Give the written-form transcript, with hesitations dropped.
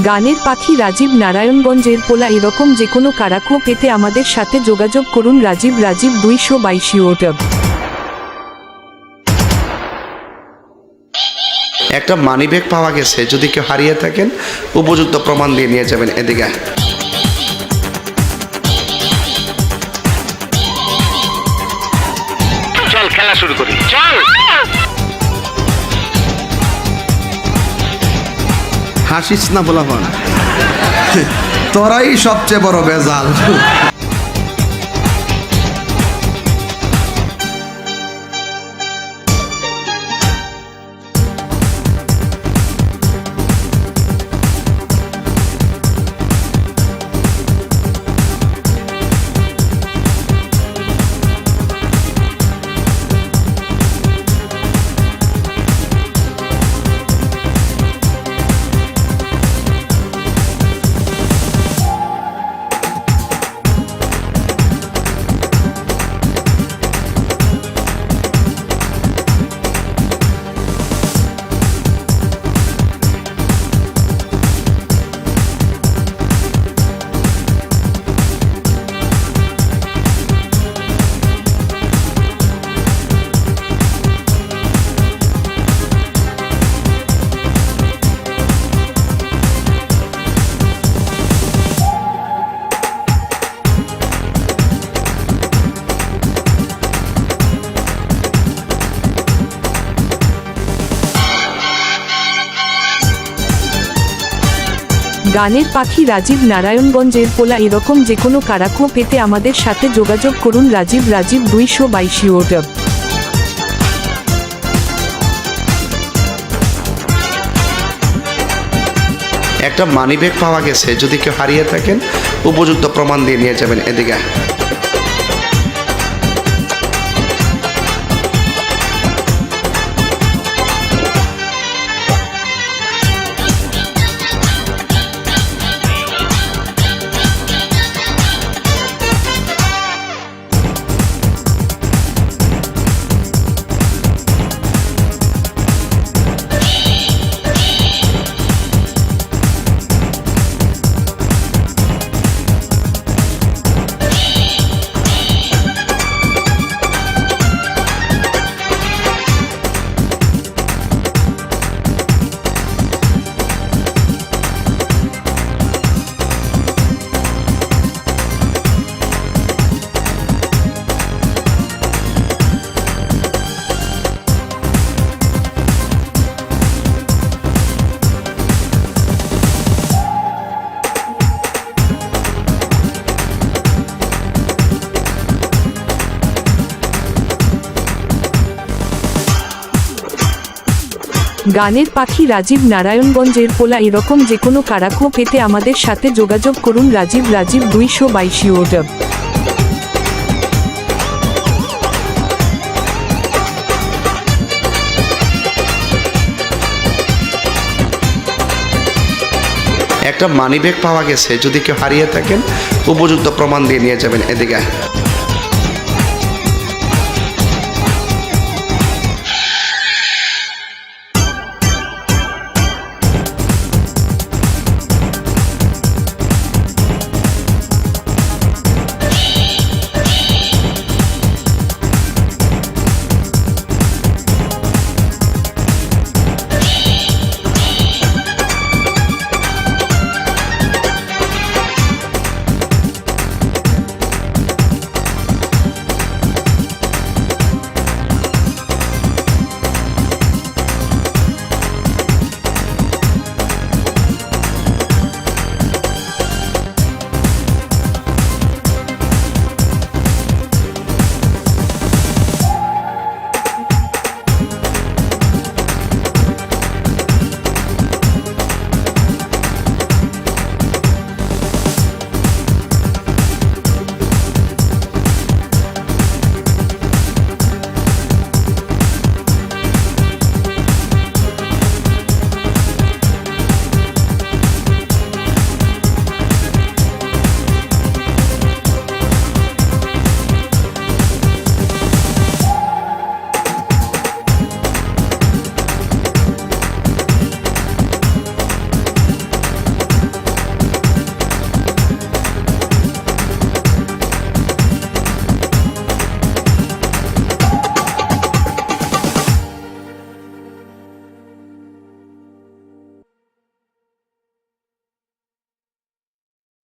গানের পাখি রাজীব নারায়ণগঞ্জের পোলা এরকম যে কোনো কারাকো পেতে আমাদের সাথে যোগাযোগ করুন রাজীব 222 একটা মানিব্যাগ পাওয়া গেছে, যদি কেউ হারিয়ে থাকেন উপযুক্ত প্রমাণ দিয়ে নিয়ে যাবেন। এদিকে চল খেলা শুরু করি, চল। হাসিস না বলাফান, তোরাই সবচেয়ে বড় বেজাল। গানের পাখি রাজীব নারায়ণগঞ্জের পোলা এরকম যে কোনো কারাকো পেতে আমাদের সাথে যোগাযোগ করুন রাজীব 222। একটা মানিব্যাগ পাওয়া গেছে, যদি কেউ হারিয়ে থাকেন উপযুক্ত প্রমাণ দিয়ে নিয়ে যাবেন। এদিকে গানের পাখি রাজীব নারায়ণগঞ্জের পোলা এরকম যে কোনো কারাকো পেতে আমাদের সাথে যোগাযোগ করুন রাজীব 222। একটা মানিব্যাগ পাওয়া গেছে, যদি কেউ হারিয়ে থাকেন উপযুক্ত প্রমাণ দিয়ে নিয়ে যাবেন। এদিকে